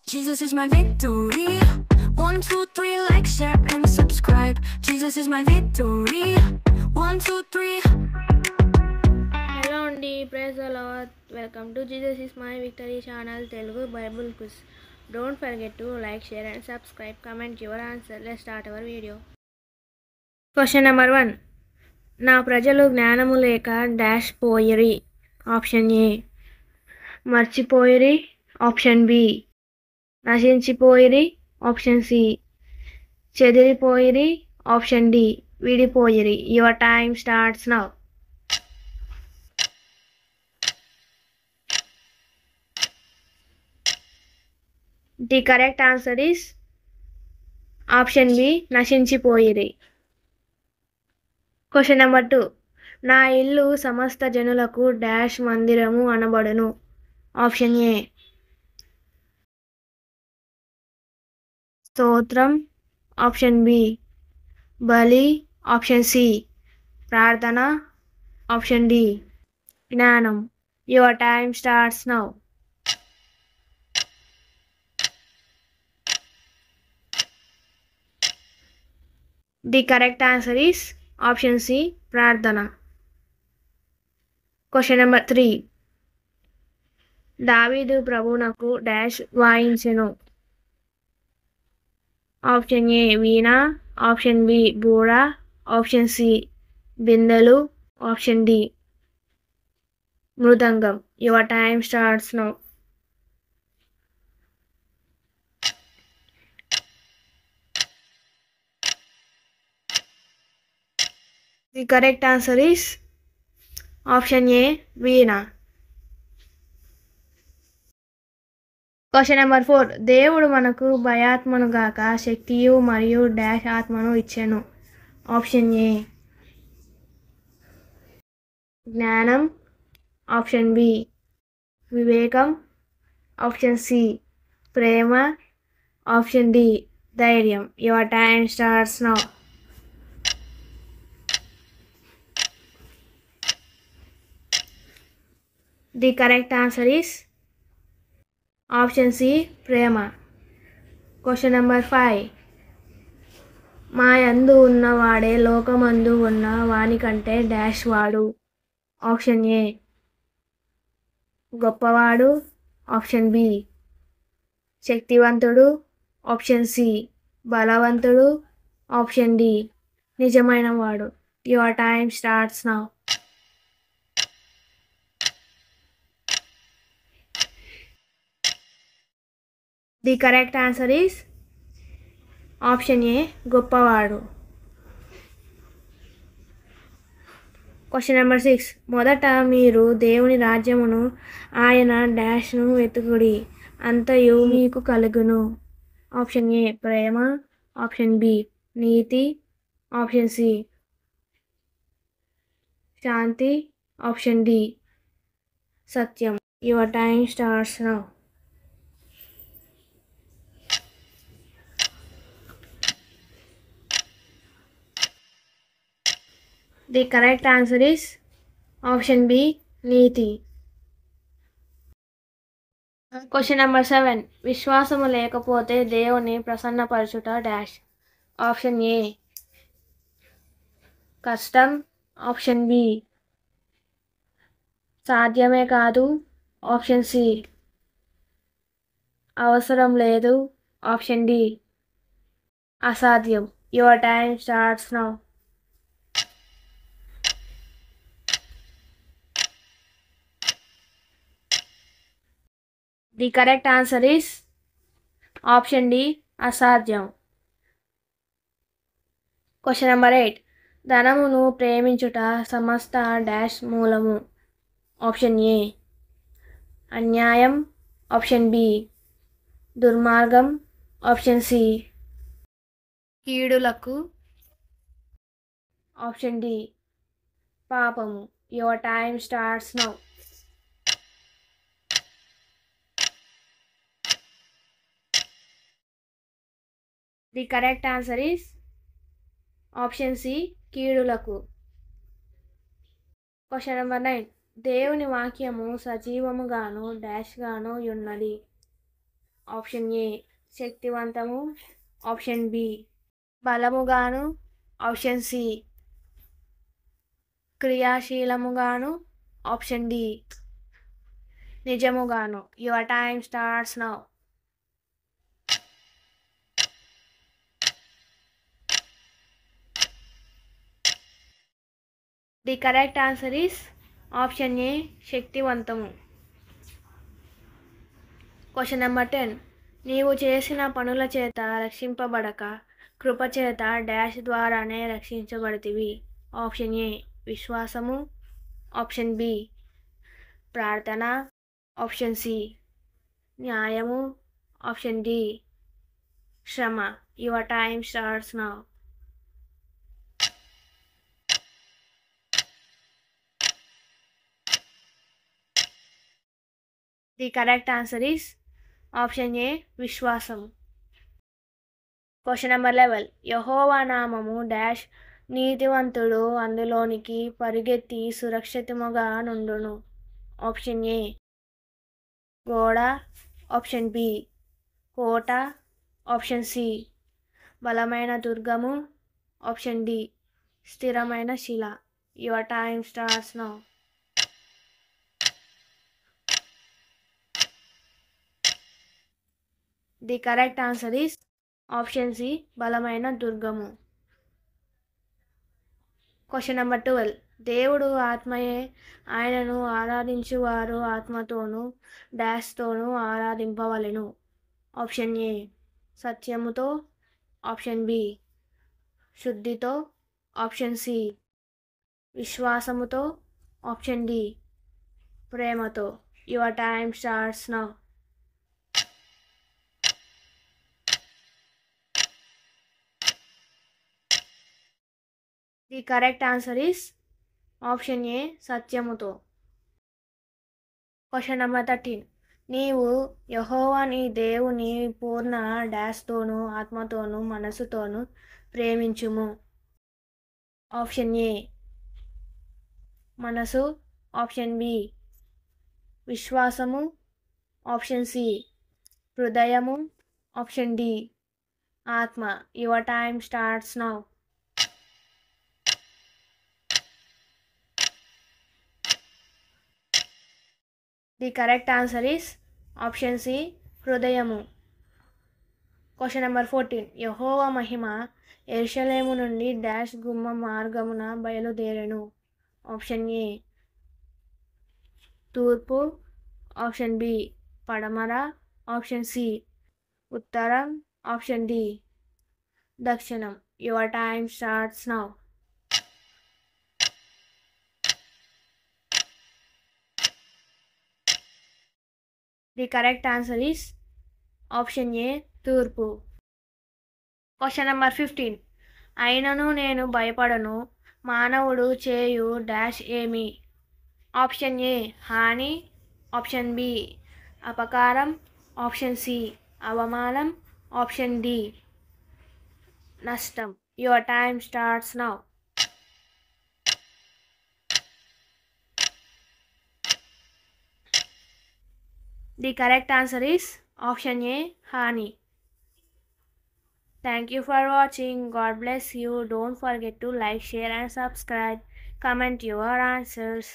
Jesus is my victory. 1, 2, 3, like, share, and subscribe. Jesus is my victory. 1, 2, 3. Hello అండి, praise the Lord. Welcome to Jesus is my victory channel Telugu Bible quiz. Don't forget to like, share and subscribe. Comment your answer. Let's start our video. Question number 1. నా ప్రజలు జ్ఞానము లేక dash పోయిరి. Option A మర్చిపోయిరి. Option B నశించిపోయిరి. Option C చెదిరిపోయిరి. Option D విడిపోయిరి. Your time starts now. The correct answer is option B నశించిపోయిరి. Question number 2. నా ఇల్లు సమస్త జనులకు డాష్ మందిరము అనబడును. ఆప్షన్ ఏ స్తోత్రం. ఆప్షన్ బి బలి. ఆప్షన్ సి ప్రార్థన. ఆప్షన్ డి జ్ఞానం. Your time starts now. The correct answer is option C ప్రార్థన. Question number 3. దావీదు ప్రభువునకు డాష్ వాయించెను. ఆప్షన్ ఏ వీణ. ఆప్షన్ బి బూర. ఆప్షన్ సి బిందెలు. ఆప్షన్ డి మృదంగం. Your time starts now. The correct answer is option A వీణ. Question number 4. దేవుడు మనకు భయాత్మను గాక శక్తియు మరియు డాష్ ఆత్మను ఇచ్చెను. ఆప్షన్ ఏ జ్ఞానం. ఆప్షన్ బి వివేకం. ఆప్షన్ సి ప్రేమ. ఆప్షన్ డి ధైర్యం. Your time starts now. The correct answer is option C ప్రేమ. Question number 5. మా యందు ఉన్నవాడే లోకమందు ఉన్న వానికంటే డాష్ వాడు. ఆప్షన్ ఏ గొప్పవాడు. ఆప్షన్ బి శక్తివంతుడు. ఆప్షన్ సి బలవంతుడు. ఆప్షన్ డి నిజమైన వాడు. Your time starts now. The correct answer is option A గొప్పవాడు. Question number 6. మొదట మీరు దేవుని రాజ్యమును ఆయన డాష్ను వెతుకుడి అంతయు మీకు కలుగును. ఆప్షన్ ఏ ప్రేమ. ఆప్షన్ బి నీతి. ఆప్షన్ సి శాంతి. ఆప్షన్ డి సత్యం. Your time starts now. The correct answer is option B నీతి. Question number 7. విశ్వాసము లేకపోతే దేవుని ప్రసన్నపరచుట డాష్. ఆప్షన్ ఏ కష్టం. ఆప్షన్ బి సాధ్యమే కాదు. ఆప్షన్ సి అవసరం లేదు. ఆప్షన్ డి అసాధ్యం. Your time starts now. The correct answer is option D అసాధ్యం. Question number 8. ధనమును ప్రేమించుట సమస్త డాష్ మూలము. ఆప్షన్ ఏ అన్యాయం. ఆప్షన్ బి దుర్మార్గం. ఆప్షన్ సి కీడులకు. ఆప్షన్ డి పాపము. Your time starts now. The correct answer is option C కీడులకు. Question number 9. దేవుని వాక్యము సజీవముగాను డాష్ గాను ఉన్నది. ఆప్షన్ ఏ శక్తివంతము, ఆప్షన్ బి బలముగాను, ఆప్షన్ సి క్రియాశీలముగాను, option D నిజముగాను. Your time starts now. The correct answer is option A శక్తివంతము. Question number 10. నీవు చేసిన పనుల చేత రక్షింపబడక కృపచేత డాష్ ద్వారానే రక్షించబడితివి. ఆప్షన్ ఏ విశ్వాసము, ఆప్షన్ బి ప్రార్థన, ఆప్షన్ సి న్యాయము, ఆప్షన్ డి శ్రమ. Your time starts now. The correct answer is option A విశ్వాసం. Question number 11. యెహోవా నామము డాష్ నీతివంతుడు అందులోనికి పరిగెత్తి సురక్షితముగా నుండును. ఆప్షన్ ఏ గోడ, ఆప్షన్ బి కోట, ఆప్షన్ సి బలమైన దుర్గము, ఆప్షన్ డి స్థిరమైన శిల. Your time starts now. The correct answer is option C బలమైన దుర్గము. Question number 12. దేవుడు ఆత్మయే, ఆయనను ఆరాధించువారు ఆత్మతోనూ డాష్తోనూ ఆరాధింపవలెను. ఆప్షన్ ఏ సత్యముతో, ఆప్షన్ బి శుద్ధితో, ఆప్షన్ సి విశ్వాసముతో, ఆప్షన్ డి ప్రేమతో. Your time starts now. The correct answer is option A సత్యముతో. Question number 13. నీవు యెహోవా నీ దేవుని పూర్ణ డాష్తోనూ ఆత్మతోనూ మనసుతోనూ ప్రేమించుము. ఆప్షన్ ఏ మనసు, ఆప్షన్ బి విశ్వాసము, ఆప్షన్ సి హృదయము, ఆప్షన్ డి ఆత్మ. Your time starts now. The correct answer is option C హృదయము. Question number 14. యెహోవా మహిమ యెరూషలేము నుండి డాష్ గుమ్మ మార్గమున బయలుదేరెను. ఆప్షన్ ఏ తూర్పు, ఆప్షన్ బి పడమర, ఆప్షన్ సి ఉత్తరం, ఆప్షన్ డి దక్షిణం. Your time starts now. The correct answer is option A తూర్పు. Question number 15. అయినను నేను భయపడను, మానవుడు చేయు డాష్ ఏమి. ఆప్షన్ ఏ హాని, ఆప్షన్ బి అపకారం, ఆప్షన్ సి అవమానం, ఆప్షన్ డి నష్టం. Your time starts now. The correct answer is option A, Hani. Thank you for watching. God bless you. Don't forget to like, share and subscribe. Comment your answers.